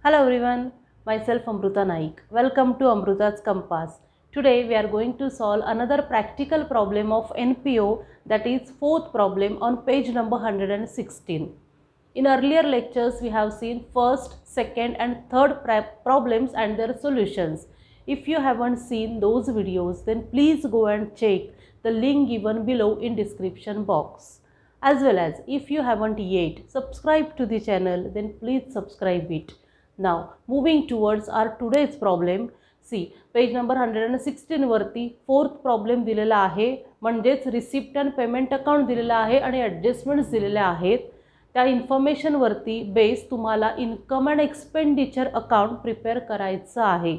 Hello everyone, myself Amruta Naik. Welcome to Amruta's Compass. Today we are going to solve another practical problem of NPO, that is fourth problem on page number 116. In earlier lectures we have seen first, second and third problems and their solutions. If you haven't seen those videos, then please go and check the link given below in description box. As well as if you haven't yet subscribed to the channel, then please subscribe it. Now moving towards our today's problem. See page number 116 वरती fourth problem दिलेला आहे, म्हणजेच receipt and payment account दिलेला आहे आणि ॲडजस्टमेंट्स दिलेल्या आहेत. त्या इन्फॉर्मेशन वरती बेस तुम्हाला income and expenditure account prepare करायचं आहे.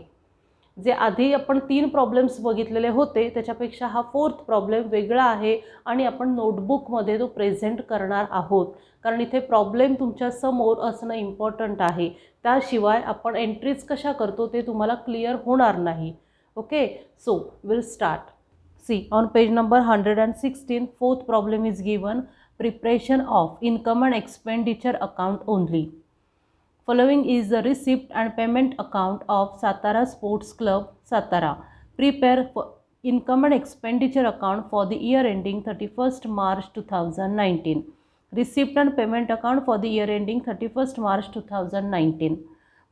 जे आधी आपण 3 प्रॉब्लेम्स बघितलेले होते त्याच्यापेक्षा हा फोर्थ प्रॉब्लेम वेगळा आहे आणि आपण नोटबुकमध्ये तो प्रेझेंट करणार आहोत, कारण इथे प्रॉब्लेम तुमच्या समोर असणं इम्पॉर्टंट आहे. त्याशिवाय आपण एंट्रीज कशा करतो ते तुम्हाला क्लिअर होणार नाही. Okay, so will start. See on page number 116 fourth problem is given preparation of income and expenditure account only. Following is the receipt and payment account of Satara Sports Club, Satara. Prepare for income and expenditure account for the year ending 31st March 2019. Receipt and payment account for the year ending 31st March 2019.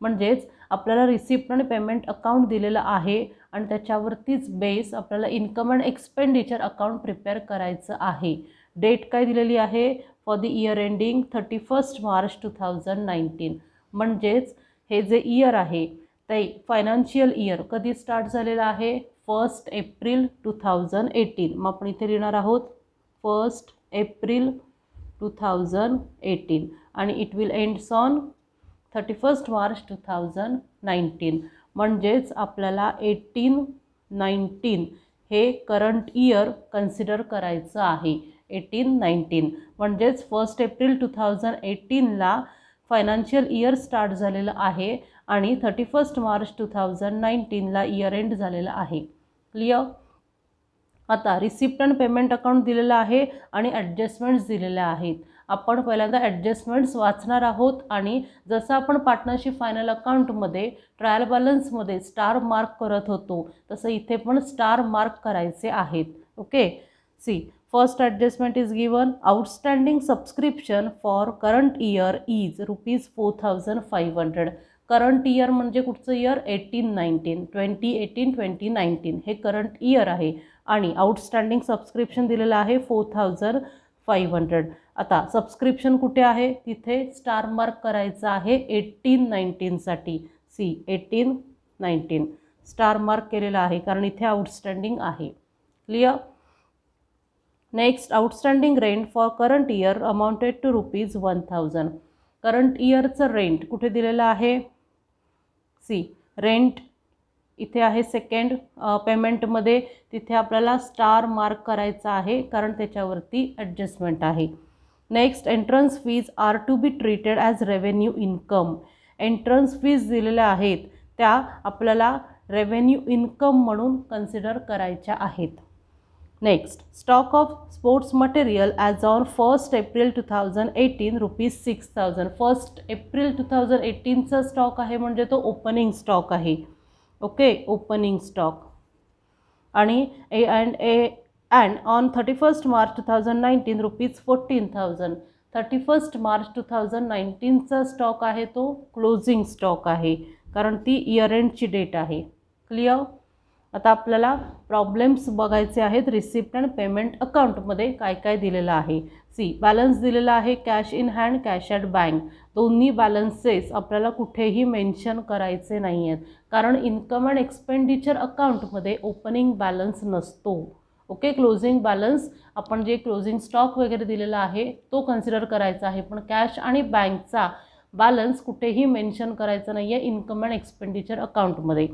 म्हणजेच आपल्याला receipt आणि payment account दिलेलं आहे आणि त्याच्यावरतीच base आपल्याला income and expenditure account prepare करायचं आहे. Date काय दिलेली आहे? For the year ending 31st March 2019. म्हणजेच हे जे इयर आहे ते फायनान्शियल इयर कधी स्टार्ट झालेलं आहे? 1 एप्रिल 2018. मग आपण इथे लिहिणार आहोत 1 एप्रिल 2018 आणि it will ends on 31st March 2019. म्हणजेच आपल्याला 18-19 हे करंट इयर कन्सिडर करायचं आहे. 18-19 म्हणजेच 1 एप्रिल 2018ला फायनान्शियल इयर स्टार्ट झालेलं आहे आणि 31st मार्च 2019ला इयर एंड झालेलं आहे. क्लिअर? आता रिसिप्ट अँड पेमेंट अकाउंट दिलेलं आहे आणि ॲडजस्टमेंट्स दिलेल्या आहेत. आपण पहिल्यांदा ॲडजस्टमेंट्स वाचणार आहोत आणि जसं आपण पार्टनरशिप फायनल अकाउंटमध्ये ट्रायल बॅलन्समध्ये स्टार मार्क करत होतो तसं इथे पण स्टार मार्क करायचे आहेत. Okay, see first adjustment is given outstanding subscription for current year is rupees 4500. Current year म्हणजे कुठचं इयर? 18-19. 2018-2019 हे करंट इयर आहे आणि आउटस्टँडिंग सबस्क्रिप्शन दिलेलं आहे 4500. आता सबस्क्रिप्शन कुठे आहे? तिथे स्टार मार्क करायचं आहे 18-19 साठी. सी 18-19 स्टार मार्क केलेला आहे कारण इथे आउटस्टँडिंग आहे. Clear? Next, outstanding rent for current year amounted to rupees 1000. Current इयरचं रेंट कुठे दिलेलं आहे? सी रेंट इथे आहे सेकंड पेमेंटमध्ये, तिथे आपल्याला स्टार मार्क करायचा आहे कारण त्याच्यावरती ॲडजस्टमेंट आहे. Next, entrance fees are to be treated as revenue income. Entrance fees दिलेल्या आहेत त्या आपल्याला रेव्हेन्यू इन्कम म्हणून कन्सिडर करायच्या आहेत. Next, stock of sports material as on 1 April 2018 rupees 6000. 1 April 2018चा स्टॉक आहे म्हणजे तो ओपनिंग स्टॉक आहे. Okay, opening stock. आणि and on 31st March 2019 rupees 14000. 31st March 2019चा स्टॉक आहे तो क्लोजिंग स्टॉक आहे कारण ती इयर एंडची डेट आहे. क्लिअर? आता आपल्याला प्रॉब्लेम्स बघायचे आहेत रिसिप्ट अँड पेमेंट अकाउंटमध्ये काय काय दिलेलं आहे. सी बॅलन्स दिलेला आहे cash in hand, cash at bank. दोन्ही बॅलन्सेस आपल्याला कुठेही मेन्शन करायचे नाही आहेत कारण इन्कम अँड एक्सपेंडिचर अकाउंटमध्ये ओपनिंग बॅलन्स नसतो. ओके, क्लोजिंग बॅलन्स आपण जे क्लोजिंग स्टॉक वगैरे दिलेला आहे तो कन्सिडर करायचा आहे, पण कॅश आणि बँकचा बॅलन्स कुठेही मेन्शन करायचा नाही आहे इन्कम अँड एक्सपेंडिचर अकाउंटमध्ये.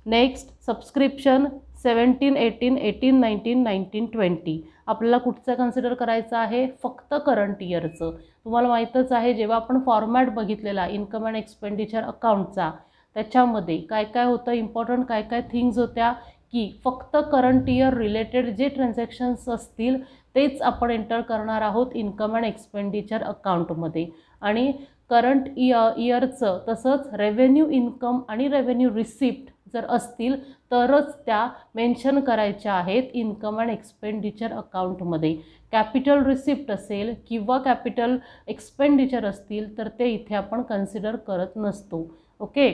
नेक्स्ट, सबस्क्रिप्शन 17-18, 18-19, 19-20 आपल्याला कुठचं कन्सिडर करायचं आहे? फक्त करंट इयरचं. तुम्हाला माहीतच आहे जेव्हा आपण फॉर्मॅट बघितलेला इन्कम अँड एक्सपेंडिचर अकाउंटचा त्याच्यामध्ये काय काय होतं, इम्पॉर्टंट काय काय थिंग्स होत्या की फक्त करंट इयर रिलेटेड जे ट्रान्झॅक्शन्स असतील तेच आपण एंटर करणार आहोत इन्कम अँड एक्सपेंडिचर अकाउंटमध्ये आणि करंट इयरचं तसंच रेव्हेन्यू इन्कम आणि रेव्हेन्यू रिसिप्ट जर असतील तरच त्या मेन्शन करायच्या आहेत इन्कम अँड एक्सपेंडिचर अकाउंटमध्ये. कॅपिटल रिसिप्ट असेल किंवा कॅपिटल एक्सपेंडिचर असतील तर ते इथे आपण कन्सिडर करत नसतो. ओके,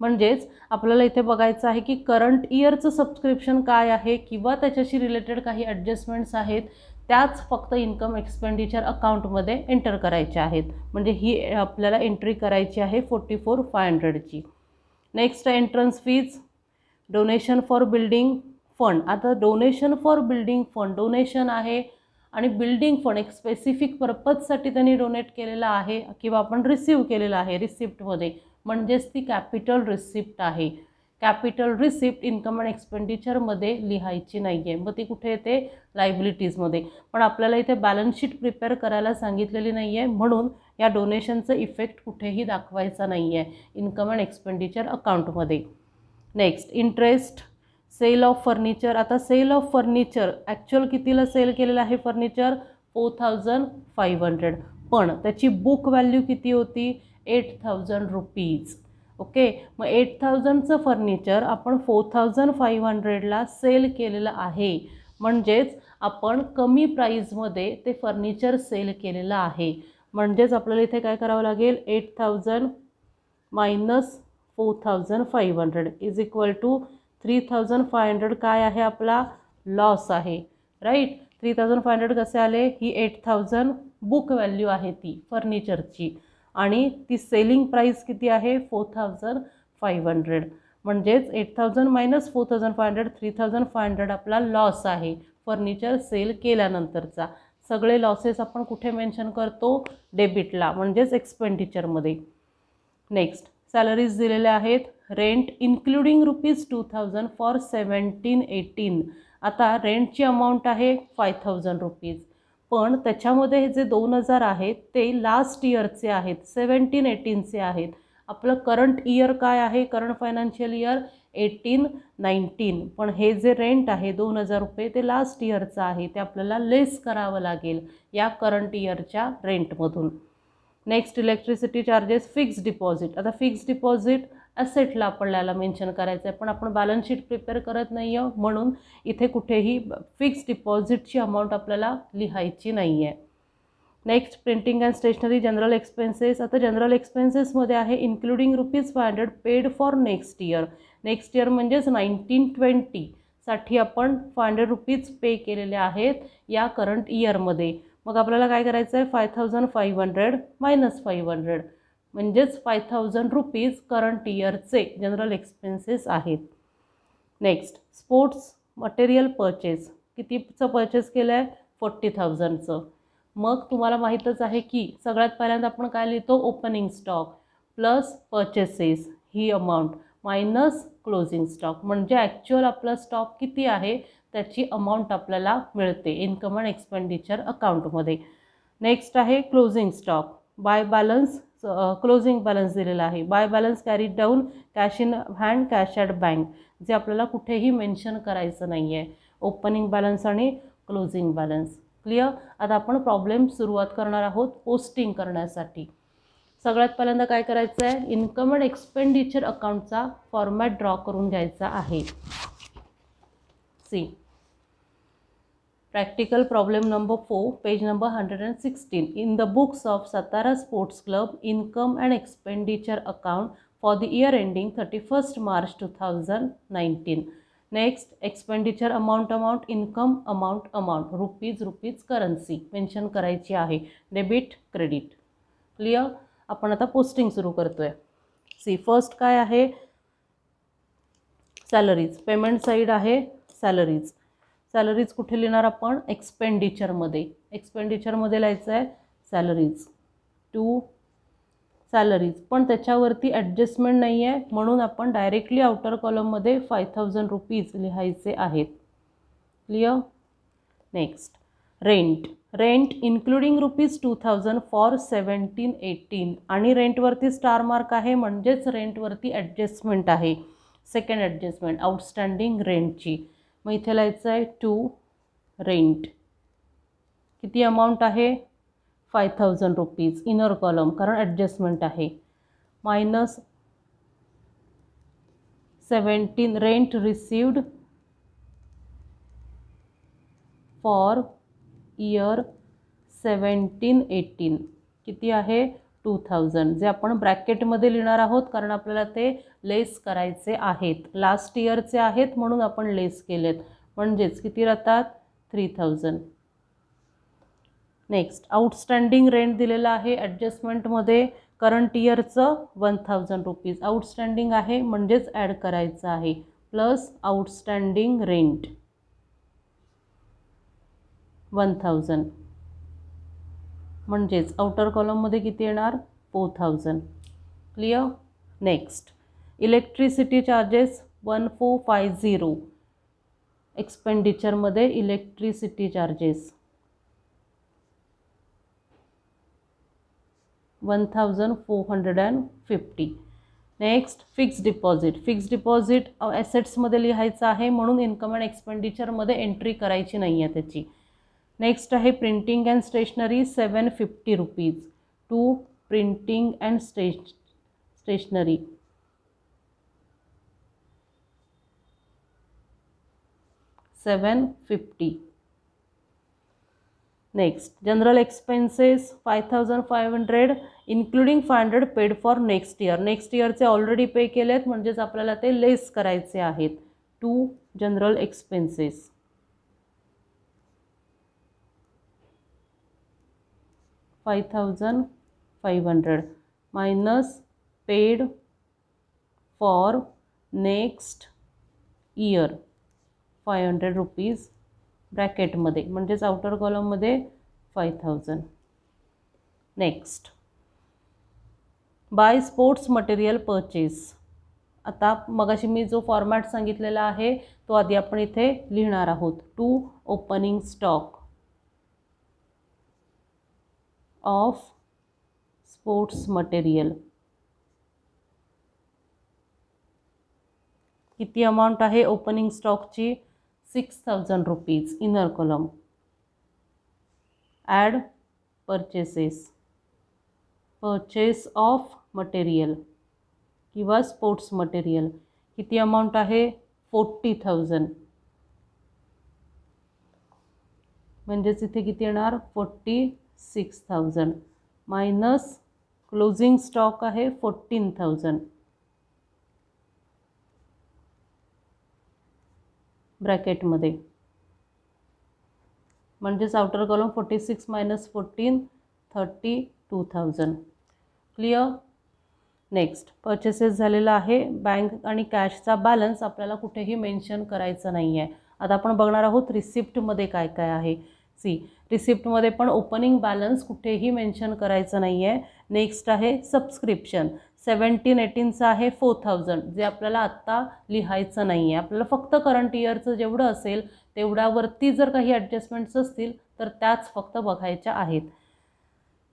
म्हणजेच आपल्याला इथे बघायचं आहे की करंट इयरचं सबस्क्रिप्शन काय आहे किंवा त्याच्याशी रिलेटेड काही ॲडजस्टमेंट्स आहेत त्याच फक्त इन्कम एक्सपेंडिचर अकाउंटमध्ये एंटर करायच्या आहेत. म्हणजे ही आपल्याला एंट्री करायची आहे 44,500ची. Next entrance fees, donation for building fund. आता donation for building fund donation आहे आणि बिल्डिंग फंड एक स्पेसिफिक पर्पजसाठी त्यांनी डोनेट केलेला आहे किंवा आपण रिसीव केलेला आहे रिसिप्टमध्ये, म्हणजेच ती कॅपिटल रिसिप्ट आहे. कॅपिटल रिसिप्ट इन्कम अँड एक्सपेंडिचरमध्ये लिहायची नाही आहे, मग ती कुठे येते लायबिलिटीजमध्ये. पण आपल्याला इथे बॅलन्स शीट प्रिपेअर करायला सांगितलेली नाही आहे म्हणून या डोनेशनचं इफेक्ट कुठेही दाखवायचा नाही आहे इन्कम अँड एक्सपेंडिचर अकाउंटमध्ये. Next interest, sale of furniture. आता सेल ऑफ फर्निचर ॲक्च्युअल कितीला सेल केलेलं आहे फर्निचर 4,500, पण त्याची बुक व्हॅल्यू किती होती 8,000 रुपीज. ओके, मग 8,000चं फर्निचर आपण 4,500ला सेल केलेलं आहे, म्हणजेच आपण कमी प्राईजमध्ये ते फर्निचर सेल केलेलं आहे. म्हणजेच आपल्याला इथे काय करावं लागेल 8,000 मायनस 4,500 इज इक्वल टू 3,500 काय आहे आपला लॉस आहे. राईट, 3,500 कसे आले, ही 8,000 बुक व्हॅल्यू आहे ती फर्निचरची आणि ती सेलिंग प्राईस किती आहे 4,500. म्हणजेच 8,000 मायनस 4,500 3,500 आपला लॉस आहे फर्निचर सेल केल्यानंतरचा. सगळे लॉसेस आपण कुठे मेन्शन करतो डेबिटला म्हणजेच एक्सपेंडिचरमध्ये. नेक्स्ट सॅलरीज दिलेल्या आहेत. Rent including ₹2,000 for 17-18. आता रेंटची अमाऊंट आहे 5,000 रुपीज, पण त्याच्यामध्ये हे जे 2,000 आहेत ते लास्ट इयरचे आहेत 17-18चे आहेत. आपलं करंट इयर काय आहे करंट फायनान्शियल इयर 18-19, पण हे जे रेंट आहे 2,000 रुपये ते लास्ट इयरचं आहे, ते आपल्याला लेस करावं लागेल या करंट इयरच्या रेंटमधून. Next electricity charges, fix deposit. आता फिक्स डिपॉझिट ॲसेटला आपल्याला मेन्शन करायचं आहे, पण आपण बॅलन्स शीट प्रिपेअर करत नाही आहे म्हणून इथे कुठेही फिक्स डिपॉझिटची अमाऊंट आपल्याला लिहायची नाही आहे. Next printing and stationery general expenses. आता जनरल एक्सपेन्सेसमध्ये आहे including ₹500 paid for next year. Next year म्हणजेच 19-20 साठी आपण 500 रुपीज पे केलेले आहेत या करंट इयरमध्ये. मग आपल्याला काय करायचं आहे 5,500 मायनस 500 म्हणजेच 5,000 रुपीज करंट इयरचे जनरल एक्सपेन्सेस आहेत. Next sports material purchase. कितीचं परचेस केलं आहे 40,000चं. मग तुम्हाला माहीतच आहे की सगळ्यात पहिल्यांदा आपण काय लिहितो ओपनिंग स्टॉक प्लस परचेसेस ही अमाऊंट मायनस क्लोजिंग स्टॉक, म्हणजे ॲक्च्युअल आपला स्टॉक किती आहे त्याची अमाऊंट आपल्याला मिळते इन्कम अँड एक्सपेंडिचर अकाउंटमध्ये. नेक्स्ट आहे closing stock. By balance closing balance दिलेला आहे. By balance carried down cash in hand cash at bank, जे आपल्याला कुठेही मेन्शन करायचं नाही आहे. ओपनिंग बॅलन्स आणि क्लोजिंग बॅलन्स क्लिअर. आता आपण प्रॉब्लेम सुरुवात करणार आहोत पोस्टिंग करण्यासाठी. सगळ्यात पहिल्यांदा काय करायचं आहे इन्कम अँड एक्सपेंडिचर अकाउंटचा फॉर्मॅट ड्रॉ करून घ्यायचा आहे. See practical problem number 4 page number 116. In the books of Satara sports club income and expenditure account for the year ending 31 March 2019. Next expenditure amount income amount rupees currency mention करायची आहे debit credit. Clear. आपण आता posting सुरू करतोय. C first काय आहे salaries. Payment side आहे salaries. Salaries कुठे लिहिणार आपण एक्सपेंडिचरमध्ये. एक्सपेंडिचरमध्ये लिहायचं आहे सॅलरीज टू सॅलरीज, पण त्याच्यावरती ॲडजस्टमेंट नाही आहे म्हणून आपण डायरेक्टली आउटर कॉलममध्ये 5,000 रुपीज लिहायचे आहेत. Clear. Next rent. Rent including ₹2,000 for 17-18 आणि रेंटवरती स्टार मार्क आहे म्हणजेच रेंटवरती ॲडजस्टमेंट आहे. सेकंड ॲडजस्टमेंट आउटस्टँडिंग रेंटची. मग इथे लिहायचं आहे टू रेंट. किती अमाऊंट आहे 5,000 रुपीज इनर कॉलम, कारण ॲडजस्टमेंट आहे. Minus 17 rent received for year 17-18 किती आहे 2,000, जे आपण ब्रॅकेटमध्ये लिहिणार आहोत कारण आपल्याला ते लेस करायचे आहेत. लास्ट इयरचे आहेत म्हणून आपण लेस केलेत, म्हणजेच किती राहतात 3,000. नेक्स्ट आउटस्टँडिंग रेंट दिलेलं आहे ॲडजस्टमेंटमध्ये. करंट इयरचं 1,000 रुपीज आउटस्टँडिंग आहे म्हणजेच ॲड करायचं आहे, प्लस आउटस्टँडिंग रेंट 1,000, म्हणजेच आउटर कॉलममध्ये किती येणार 4,000. क्लिअर. नेक्स्ट इलेक्ट्रिसिटी चार्जेस 1450 एक्सपेंडिचरमध्ये electricity charges 1,450. Next fixed deposit. Fixed deposit ॲसेट्समध्ये लिहायचं आहे म्हणून इन्कम अँड एक्सपेंडिचरमध्ये एंट्री करायची नाही आहे त्याची. नेक्स्ट आहे printing and stationery 750 rupees to printing and stationery 750. Next general expenses 5,500 including 500 paid for next year. Next इयरचे ऑलरेडी पे केलेत म्हणजेच आपल्याला ते लेस करायचे आहेत. To general expenses 5,500 minus paid for next year 500 rupees ब्रॅकेटमध्ये, म्हणजेच आउटर कॉलममध्ये 5,000. Next by sports material purchase. आता मगाशी मी जो फॉर्मॅट सांगितलेला आहे तो आधी आपण इथे लिहिणार आहोत. To opening stock of sports material किती अमाऊंट आहे ओपनिंग स्टॉकची 6,000 rupees inner column. Add purchases purchase of material किंवा स्पोर्ट्स मटेरियल किती अमाऊंट आहे 40,000, म्हणजेच इथे किती येणार 46,000 मायनस क्लोजिंग स्टॉक आहे 14,000 ब्रॅकेटमध्ये, म्हणजेच outer column 46 minus 14 32,000. Clear. Next purchases झालेला आहे. बँक आणि कॅशचा बॅलन्स आपल्याला कुठेही मेन्शन करायचं नाही आहे. आता आपण बघणार आहोत रिसिप्टमध्ये काय काय आहे. रिसिप्टमध्ये पण ओपनिंग बॅलन्स कुठेही मेन्शन करायचं नाही आहे. नेक्स्ट आहे सबस्क्रिप्शन 17-18चं आहे 4,000, जे आपल्याला आत्ता लिहायचं नाही आहे. आपल्याला फक्त करंट इयरचं जेवढं असेल तेवढ्यावरती जर काही ॲडजस्टमेंट्स असतील तर त्याच फक्त बघायच्या आहेत.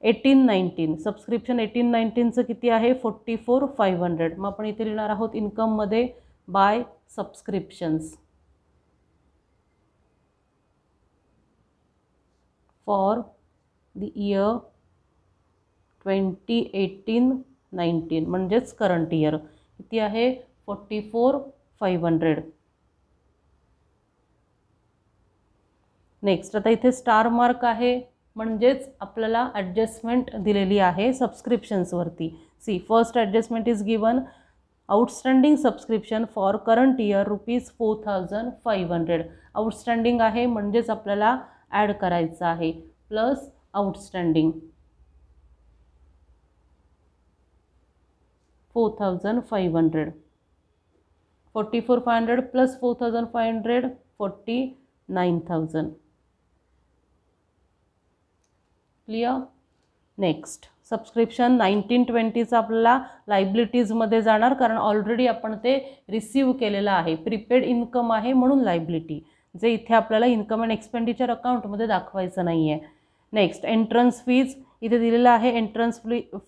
18-19 सबस्क्रिप्शन 18-19चं किती आहे 44,500. मग आपण इथे लिहिणार आहोत इन्कममध्ये by subscriptions for the year 2018-19, म्हणजेच करंट इयर किती आहे 44,500. नेक्स्ट आता इथे स्टार मार्क आहे म्हणजेच आपल्याला ॲडजस्टमेंट दिलेली आहे सबस्क्रिप्शन्सवरती. First adjustment is given outstanding subscription for current year ₹4,500. Outstanding आहे म्हणजेच आपल्याला ॲड करायचं आहे plus outstanding 4,500. 44,500 plus 4,500 49,000. Clear. Next subscription 19-20चं आपल्याला लायबिलिटीजमध्ये जाणार कारण ऑलरेडी आपण ते रिसीव केलेलं आहे. प्रीपेड इन्कम आहे म्हणून लायबिलिटी, जे इथे आपल्याला इन्कम अँड एक्सपेंडिचर अकाउंटमध्ये दाखवायचं नाही आहे. नेक्स्ट एंट्रन्स फीज इथे दिलेलं आहे. Entrance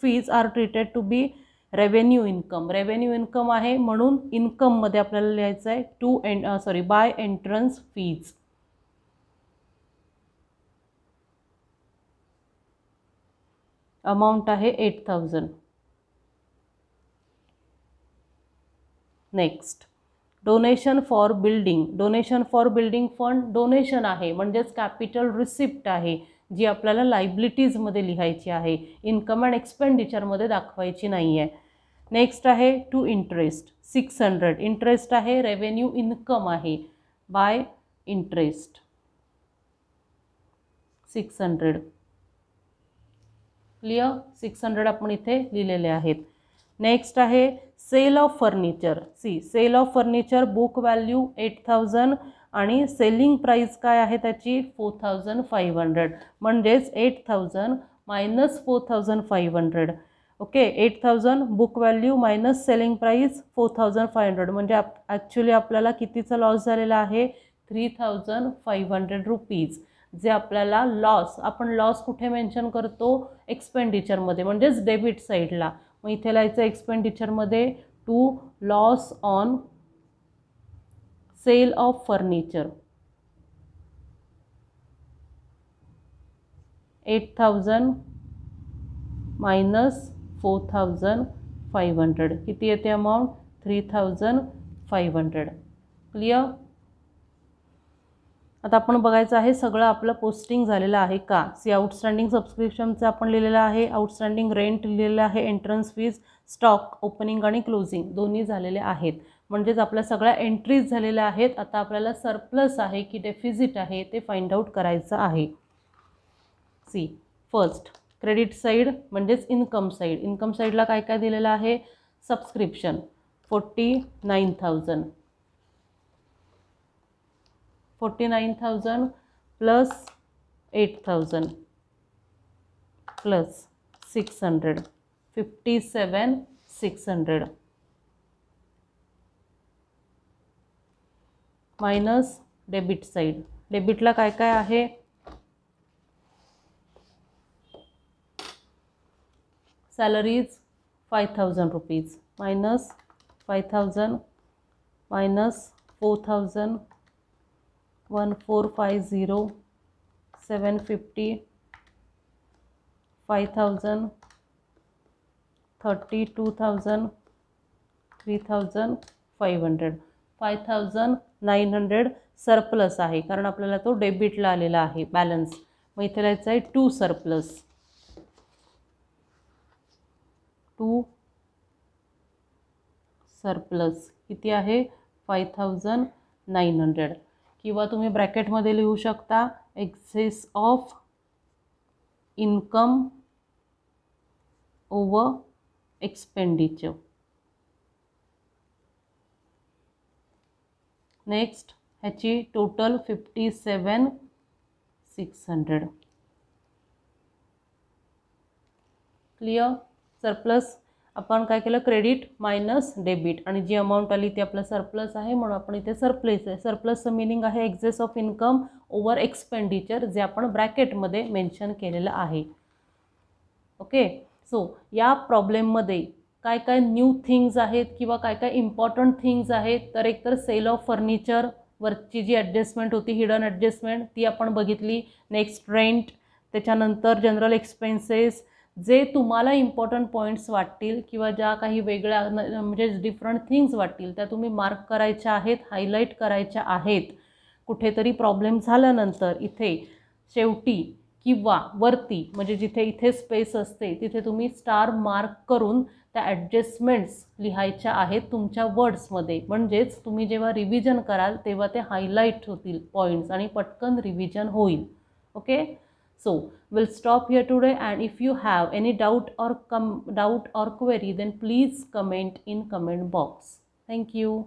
fees are treated to be revenue income. Revenue income आहे म्हणून इन्कममध्ये आपल्याला लिहायचं आहे बाय एंट्रन्स फीज. अमाऊंट आहे 8000. Next donation for building. Donation for building fund donation आहे म्हणजेच कॅपिटल रिसिप्ट आहे जी आपल्याला लायबिलिटीजमध्ये लिहायची आहे, इन्कम अँड एक्सपेंडिचरमध्ये दाखवायची नाही आहे. नेक्स्ट आहे टू इंटरेस्ट 600. इंटरेस्ट आहे, रेव्हेन्यू इन्कम आहे बाय इंटरेस्ट 600. क्लिअर. 600 आपण इथे लिहिलेले आहेत. नेक्स्ट आहे sale of furniture. Sale of furniture book value 8000 आणि सेलिंग प्राइस काय आहे त्याची 4500. म्हणजेच 8000 minus 4500. Okay, 8000 book value minus selling price 4500. म्हणजे ॲक्च्युली आपल्याला कितीचा लॉस झालेला आहे 3500 रुपीज. जे आपल्याला लॉस, आपण लॉस कुठे मेन्शन करतो एक्सपेंडिचरमध्ये म्हणजेच डेबिट साईडला. मग इथे लिहायचं एक्सपेंडिचरमध्ये to loss on sale of furniture 8000 minus 4500. किती येते अमाऊंट 3500. क्लिअर. आता आपण बघायचं आहे सगळं आपलं पोस्टिंग झालेलं आहे का. आउटस्टँडिंग सबस्क्रिप्शनचं आपण लिहिलेलं आहे, आउटस्टँडिंग रेंट लिहिलेलं आहे, एंट्रन्स फीज, स्टॉक ओपनिंग आणि क्लोजिंग दोन्ही झालेले आहेत. म्हणजेच आपल्या सगळ्या एंट्रीज झालेल्या आहेत. आता आपल्याला सरप्लस आहे की डेफिसिट आहे ते फाइंड आउट करायचं आहे. फर्स्ट क्रेडिट साईड म्हणजेच इन्कम साईड. इन्कम साईडला काय काय दिलेलं आहे subscription 49000. 49000 plus 8000 plus 600 57,600 minus debit side. डेबिटला काय काय आहे salaries 5000 rupees minus 5000 minus 4000 1450 750 5000 32,000 3,500 5900 surplus आहे कारण आपल्याला तो डेबिटला आलेला आहे बॅलन्स. मग इथे लिहायचं आहे टू सरप्लस. टू सरप्लस किती आहे 5900 किंवा तुम्ही ब्रॅकेटमध्ये लिहू शकता excess of income over expenditure. Next ह्याची टोटल 57,600. क्लिअर. सरप्लस आपण काय केलं क्रेडिट मायनस डेबिट आणि जी अमाऊंट आली ती आपलं सरप्लस आहे म्हणून आपण इथे सरप्लस आहे. सरप्लसचं मीनिंग आहे excess of income over expenditure जे आपण ब्रॅकेटमध्ये मेन्शन केलेलं आहे. ओके. सो या प्रॉब्लेममध्ये काय काय न्यू थिंग्स आहेत किंवा काय काय इम्पॉर्टंट थिंग्स आहेत तर एकतर सेल ऑफ फर्निचर वरची जी ॲडजस्टमेंट होती हिडन ॲडजस्टमेंट ती आपण बघितली. नेक्स्ट रेंट, त्याच्यानंतर जनरल एक्सपेन्सेस. जे तुम्हाला इम्पॉर्टंट पॉईंट्स वाटतील किंवा ज्या काही वेगळ्या म्हणजे डिफरंट थिंग्स वाटतील त्या तुम्ही मार्क करायच्या आहेत, हायलाईट करायच्या आहेत. कुठेतरी प्रॉब्लेम झाल्यानंतर इथे शेवटी किंवा वरती म्हणजे जिथे इथे स्पेस असते तिथे तुम्ही स्टार मार्क करून त्या ॲडजस्टमेंट्स लिहायच्या आहेत तुमच्या वर्ड्समध्ये. म्हणजेच तुम्ही जेव्हा रिव्हिजन कराल तेव्हा ते हायलाईट होतील पॉईंट्स आणि पटकन रिव्हिजन होईल. Okay. So we'll stop here today, and if you have any doubt or query then please comment in comment box. Thank you.